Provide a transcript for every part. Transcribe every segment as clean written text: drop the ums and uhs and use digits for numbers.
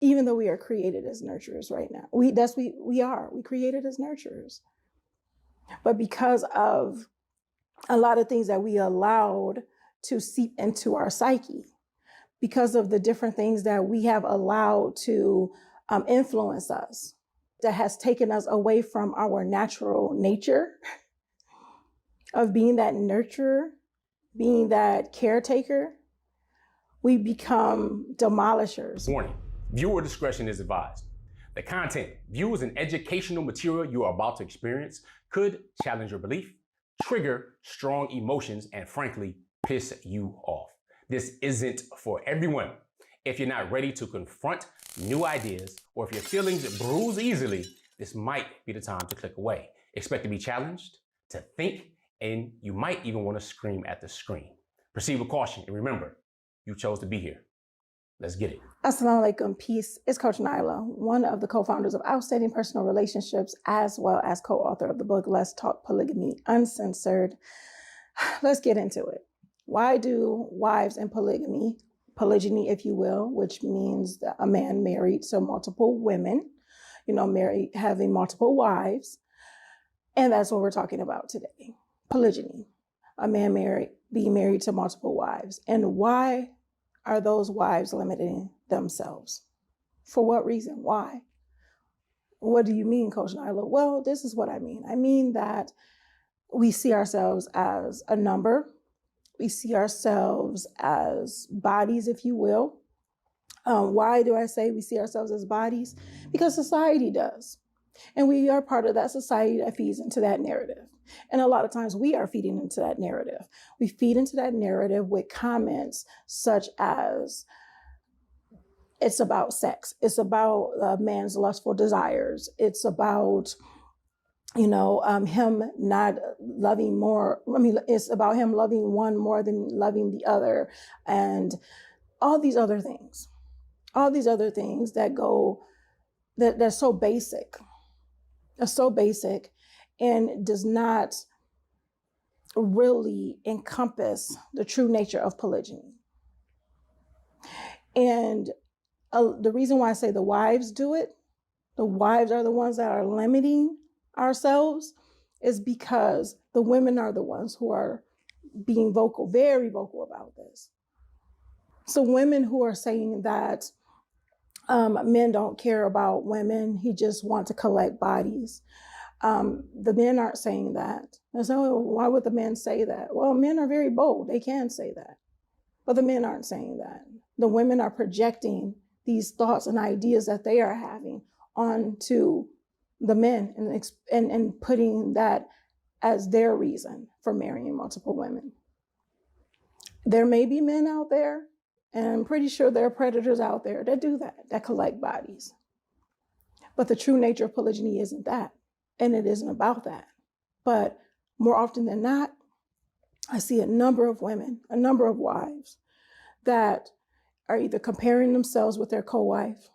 even though we are created as nurturers right now. We are created as nurturers. But because of a lot of things that we allowed to seep into our psyche, because of the different things that we have allowed to influence us, that has taken us away from our natural nature of being that nurturer, being that caretaker, we become demolishers. Warning, viewer discretion is advised. The content, viewed as an educational material you are about to experience, could challenge your belief, trigger strong emotions, and frankly, piss you off. This isn't for everyone. If you're not ready to confront new ideas, or if your feelings bruise easily, this might be the time to click away. Expect to be challenged, to think, and you might even want to scream at the screen. Proceed with caution, and remember, you chose to be here. Let's get it. Assalamu alaikum, peace. It's Coach Nyla, one of the co-founders of Outstanding Personal Relationships, as well as co-author of the book, Let's Talk Polygamy Uncensored. Let's get into it. Why do wives in polygyny, if you will, which means that a man married to multiple women, married, having multiple wives, and that's what we're talking about today, polygyny, a man being married to multiple wives. And why are those wives limiting themselves? For what reason? Why? What do you mean, Coach Nyla? Well, this is what I mean. I mean that we see ourselves as a number. We see ourselves as bodies, if you will. Why do I say we see ourselves as bodies? Because society does. And we are part of that society that feeds into that narrative. And a lot of times we are feeding into that narrative. We feed into that narrative with comments such as, it's about sex. It's about a man's lustful desires. It's about, him not loving more. It's about him loving one more than loving the other. And all these other things that go, they're so basic. They're so basic and does not really encompass the true nature of polygyny. And the reason why I say the wives do it, the wives are the ones that are limiting ourselves, is because the women are the ones who are being vocal, very vocal about this. So women who are saying that men don't care about women, he just wants to collect bodies. The men aren't saying that. And so why would the men say that? Well, men are very bold. They can say that. But the men aren't saying that. The women are projecting these thoughts and ideas that they are having onto the men and putting that as their reason for marrying multiple women. There may be men out there, and I'm pretty sure there are predators out there that do that collect bodies. But the true nature of polygyny isn't that, and it isn't about that. But more often than not, I see a number of women, a number of wives that are either comparing themselves with their co-wife,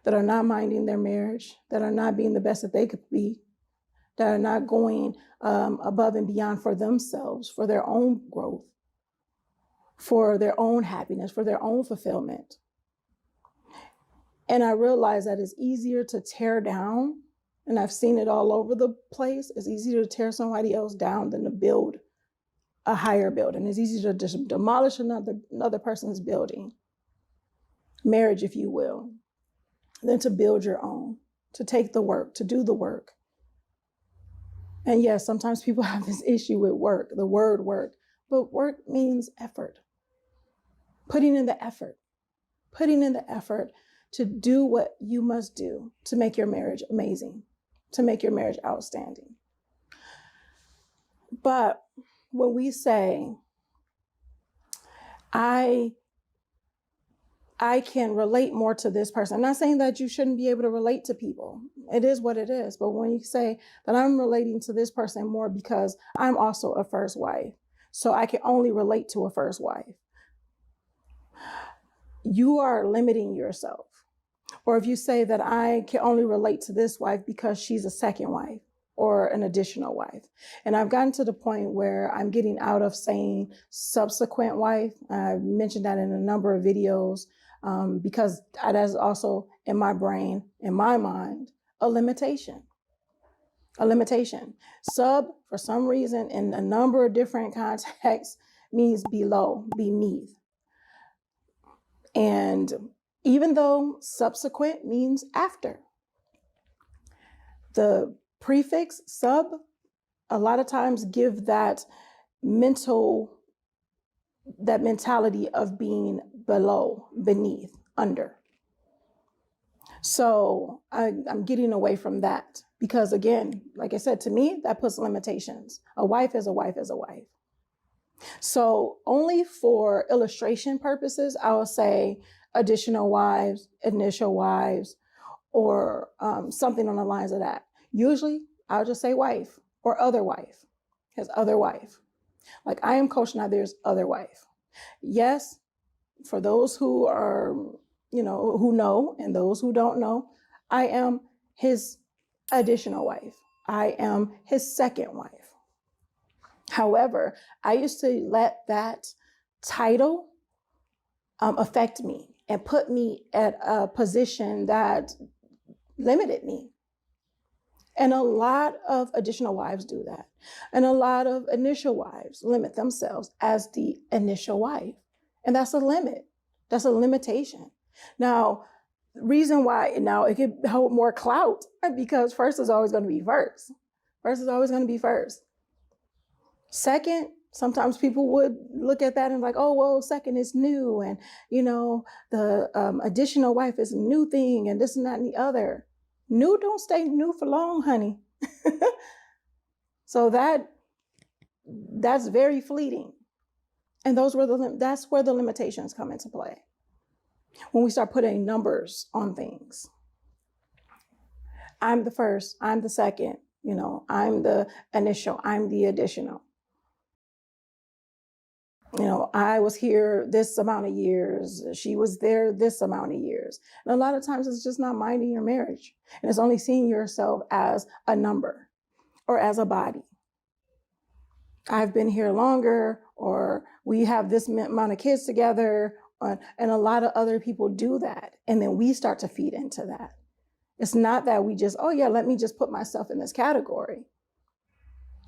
that are not minding their marriage, that are not being the best that they could be, that are not going above and beyond for themselves, for their own growth, for their own happiness, for their own fulfillment. And I realize that it's easier to tear down, and I've seen it all over the place. It's easier to tear somebody else down than to build a higher building. It's easier to just demolish another person's building, marriage, if you will, than to build your own, to take the work, to do the work. And yes, sometimes people have this issue with work, the word work, but work means effort. Putting in the effort to do what you must do to make your marriage amazing, to make your marriage outstanding. But when we say, I can relate more to this person, I'm not saying that you shouldn't be able to relate to people. It is what it is. But when you say that I'm relating to this person more because I'm also a first wife, so I can only relate to a first wife, you are limiting yourself. Or if you say that I can only relate to this wife because she's a second wife or an additional wife. And I've gotten to the point where I'm getting out of saying subsequent wife. I've mentioned that in a number of videos. because that is also in my brain, in my mind, a limitation. A limitation. Sub, for some reason, in a number of different contexts, means below, beneath. And even though subsequent means after, the prefix sub a lot of times give that mentality of being below, beneath, under. So I'm getting away from that because, again, like I said, to me, that puts limitations. A wife is a wife is a wife. So only for illustration purposes, I will say additional wives, initial wives, or something on the lines of that. Usually, I'll just say wife or other wife, his other wife. Like I am Coach Nazir's other wife. Yes, for those who are, who know and those who don't know, I am his additional wife. I am his second wife. However, I used to let that title affect me and put me at a position that limited me. And a lot of additional wives do that. And a lot of initial wives limit themselves as the initial wife. And that's a limit. That's a limitation. Now, the reason why now it could hold more clout because first is always going to be first. First is always going to be first. Second, sometimes people would look at that and like, oh, well, second is new. And, the additional wife is a new thing and this and that and the other. New don't stay new for long, honey. So that's very fleeting. And that's where the limitations come into play. When we start putting numbers on things. I'm the first, I'm the second, I'm the initial, I'm the additional. I was here this amount of years. She was there this amount of years. And a lot of times it's just not minding your marriage. And it's only seeing yourself as a number or as a body. I've been here longer, or we have this amount of kids together. And a lot of other people do that. And then we start to feed into that. It's not that we just, let me just put myself in this category.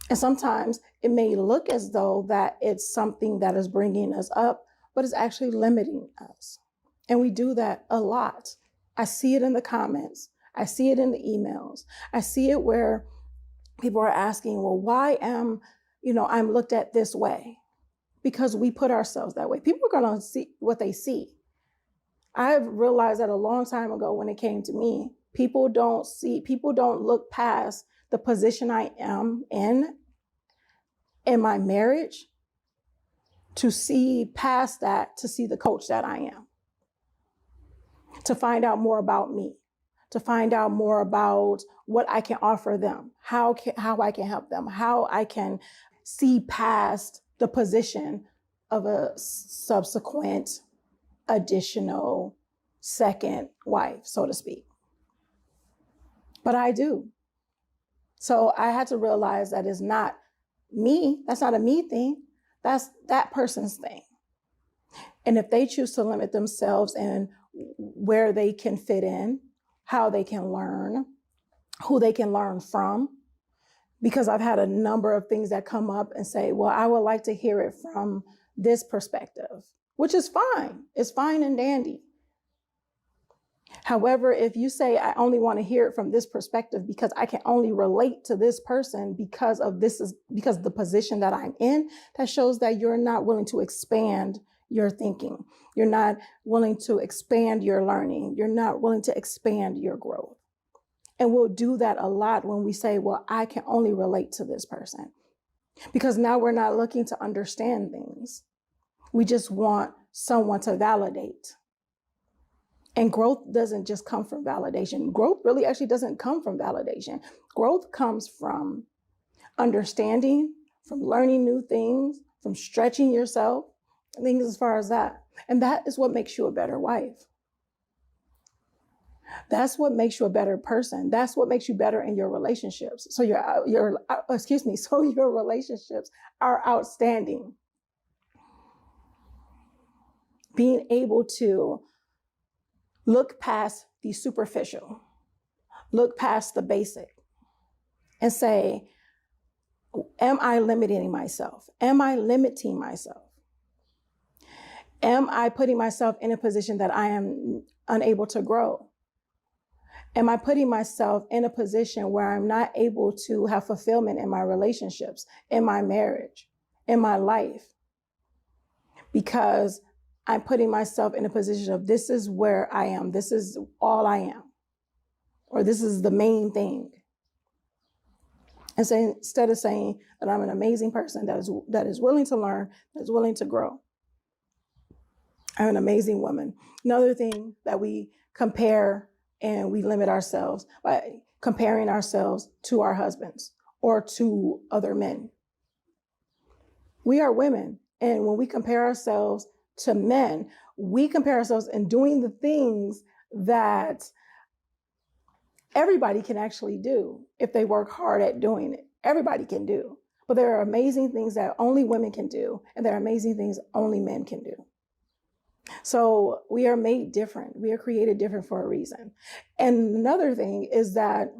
And sometimes it may look as though that it's something that is bringing us up, but it's actually limiting us. And we do that a lot. I see it in the comments. I see it in the emails. I see it where people are asking, well, why am, I'm looked at this way? Because we put ourselves that way. People are going to see what they see. I've realized that a long time ago when it came to me, people don't look past the position I am in my marriage to see past that, to see the coach that I am, to find out more about me, to find out more about what I can offer them, how I can help them, how I can see past the position of a subsequent, additional, second wife, so to speak. But I do. So I had to realize that it's not me. That's not a me thing. That's that person's thing. And if they choose to limit themselves and where they can fit in, how they can learn, who they can learn from, because I've had a number of things that come up and say, well, I would like to hear it from this perspective, which is fine. It's fine and dandy. However, if you say, I only want to hear it from this perspective because I can only relate to this person because of the position that I'm in, that shows that you're not willing to expand your thinking. You're not willing to expand your learning. You're not willing to expand your growth. And we'll do that a lot when we say, well, I can only relate to this person. Because now we're not looking to understand things. We just want someone to validate. And growth doesn't just come from validation. Growth really actually doesn't come from validation. Growth comes from understanding, from learning new things, from stretching yourself, things as far as that. And that is what makes you a better wife. That's what makes you a better person. That's what makes you better in your relationships. So your relationships are outstanding. Being able to look past the superficial, look past the basic, and say, am I limiting myself? Am I limiting myself? Am I putting myself in a position that I am unable to grow? Am I putting myself in a position where I'm not able to have fulfillment in my relationships, in my marriage, in my life? Because I'm putting myself in a position of this is where I am, this is all I am, or this is the main thing. And so instead of saying that I'm an amazing person that is willing to learn, that is willing to grow, I'm an amazing woman. Another thing that we compare and we limit ourselves by comparing ourselves to our husbands or to other men. We are women, and when we compare ourselves to men, we compare ourselves in doing the things that everybody can actually do if they work hard at doing it. Everybody can do. But there are amazing things that only women can do, and there are amazing things only men can do. So we are made different. We are created different for a reason. And another thing is that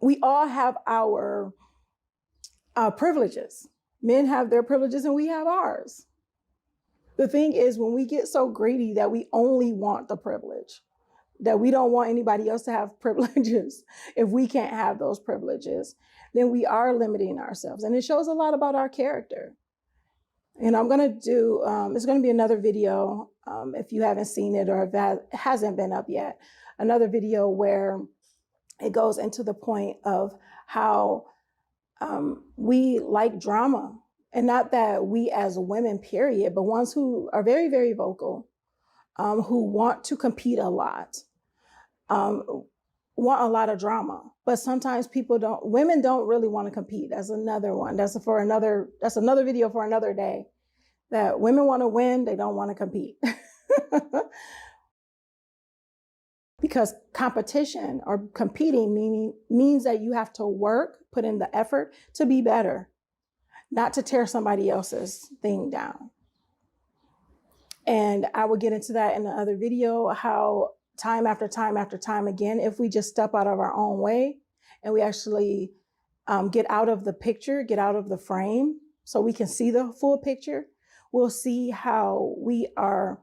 we all have our privileges. Men have their privileges and we have ours. The thing is, when we get so greedy that we only want the privilege, that we don't want anybody else to have privileges, if we can't have those privileges, then we are limiting ourselves. And it shows a lot about our character. And I'm going to do, it's going to be another video, if you haven't seen it or if it hasn't been up yet, another video where it goes into the point of how we like drama. And not that we as women, period, but ones who are very, very vocal, who want to compete a lot, want a lot of drama. But sometimes women don't really want to compete. That's another one. That's another video for another day. That women want to win, they don't want to compete. Because competition or competing means that you have to work, put in the effort to be better, not to tear somebody else's thing down. And I will get into that in another video, how time after time after time again, if we just step out of our own way and we actually get out of the picture, get out of the frame so we can see the full picture, we'll see how we are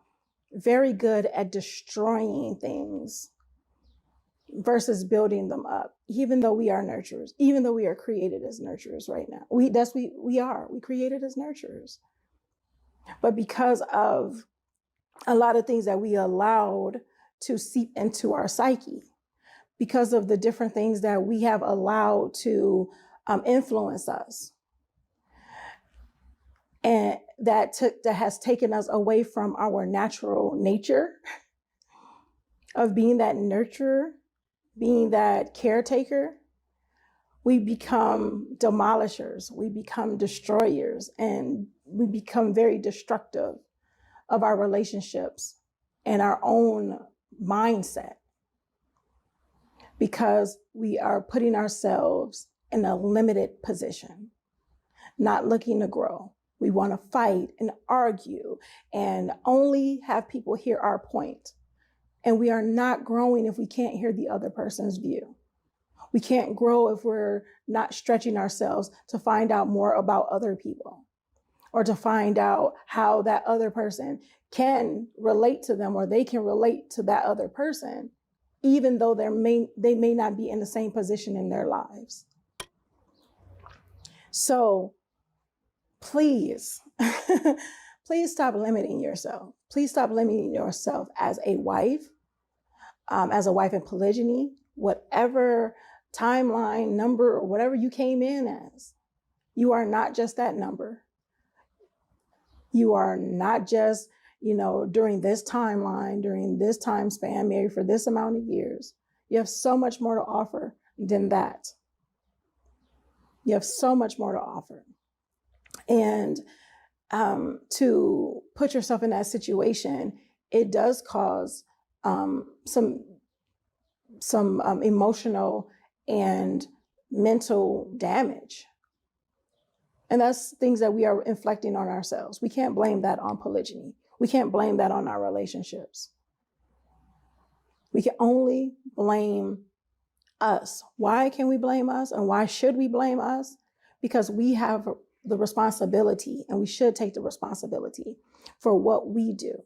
very good at destroying things versus building them up, even though we are nurturers, even though we are created as nurturers right now. We created as nurturers. But because of a lot of things that we allowed to seep into our psyche, because of the different things that we have allowed to influence us, and that has taken us away from our natural nature of being that nurturer, being that caretaker, we become demolishers, we become destroyers, and we become very destructive of our relationships and our own mindset, because we are putting ourselves in a limited position, not looking to grow. We want to fight and argue and only have people hear our point. And we are not growing if we can't hear the other person's view. We can't grow if we're not stretching ourselves to find out more about other people, or to find out how that other person can relate to them, or they can relate to that other person, even though they may not be in the same position in their lives. So please, please stop limiting yourself. Please stop limiting yourself as a wife in polygyny, whatever timeline, number, or whatever you came in as. You are not just that number. You are not just, during this timeline, during this time span, married for this amount of years. You have so much more to offer than that. You have so much more to offer. And to put yourself in that situation, it does cause some emotional and mental damage. And that's things that we are inflicting on ourselves. We can't blame that on polygyny. We can't blame that on our relationships. We can only blame us. Why can we blame us? And why should we blame us? Because we have the responsibility, and we should take the responsibility for what we do,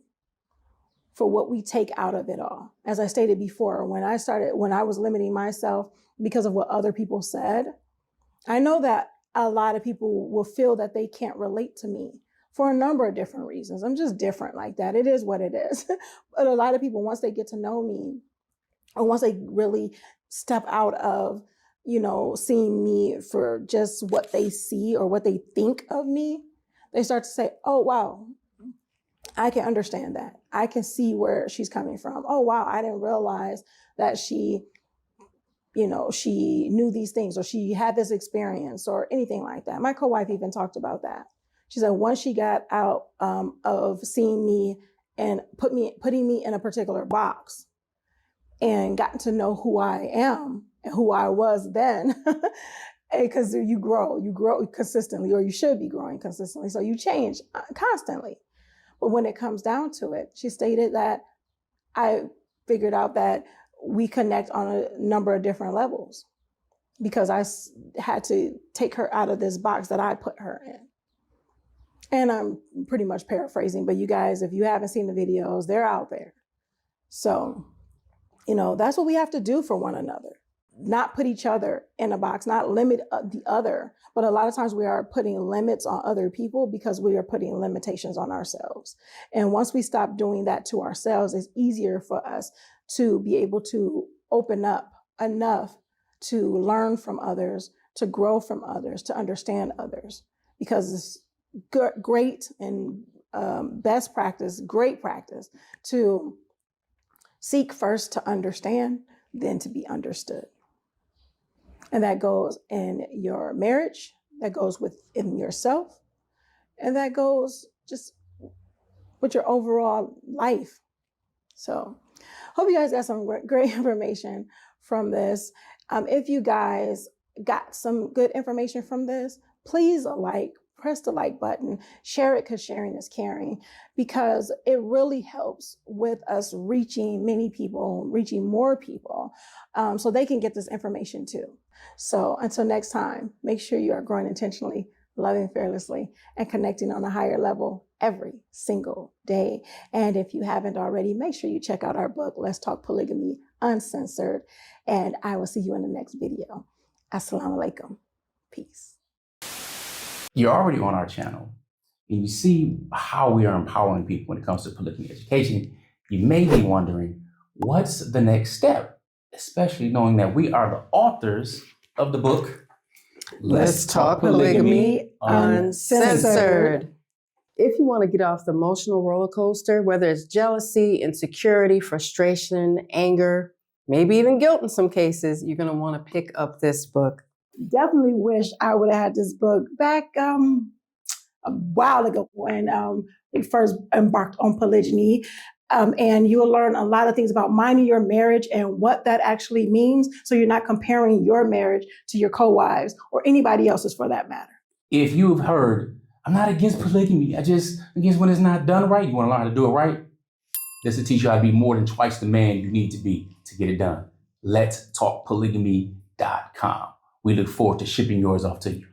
for what we take out of it all. As I stated before, when I was limiting myself because of what other people said, I know that a lot of people will feel that they can't relate to me for a number of different reasons. I'm just different like that. It is what it is. But a lot of people, once they get to know me, or once they really step out of, seeing me for just what they see or what they think of me, they start to say, oh, wow, I can understand that. I can see where she's coming from. Oh, wow, I didn't realize that she knew these things, or she had this experience, or anything like that. My co-wife even talked about that. She said once she got out of seeing me and putting me in a particular box and gotten to know who I am and who I was then, because you grow consistently, or you should be growing consistently. So you change constantly. But when it comes down to it, she stated that I figured out that we connect on a number of different levels, because I had to take her out of this box that I put her in. And I'm pretty much paraphrasing, but you guys, if you haven't seen the videos, they're out there. So, that's what we have to do for one another. Not put each other in a box, not limit the other. But a lot of times we are putting limits on other people because we are putting limitations on ourselves. And once we stop doing that to ourselves, it's easier for us to be able to open up enough to learn from others, to grow from others, to understand others. Because it's great and best practice, great practice to seek first to understand, then to be understood. And that goes in your marriage, that goes within yourself, and that goes just with your overall life. So hope you guys got some great information from this. If you guys got some good information from this, please press the like button, share it, because sharing is caring, because it really helps with us reaching many people, reaching more people, so they can get this information too. So until next time, make sure you are growing intentionally, loving fearlessly, and connecting on a higher level every single day. And if you haven't already, make sure you check out our book, Let's Talk Polygamy Uncensored. And I will see you in the next video. Assalamu alaikum. Peace. You're already on our channel and you see how we are empowering people when it comes to polygamy education. You may be wondering, what's the next step? Especially knowing that we are the authors of the book, Let's Talk Polygamy Uncensored. If you want to get off the emotional roller coaster, whether it's jealousy, insecurity, frustration, anger, maybe even guilt in some cases, you're going to want to pick up this book. Definitely wish I would have had this book back a while ago when we first embarked on polygyny. And you will learn a lot of things about minding your marriage and what that actually means, so you're not comparing your marriage to your co-wives or anybody else's for that matter. If you've heard, I'm not against polygamy, I just against when it's not done right, you want to learn how to do it right, this will teach you how to be more than twice the man you need to be to get it done. Let's talk polygamy.com. We look forward to shipping yours off to you.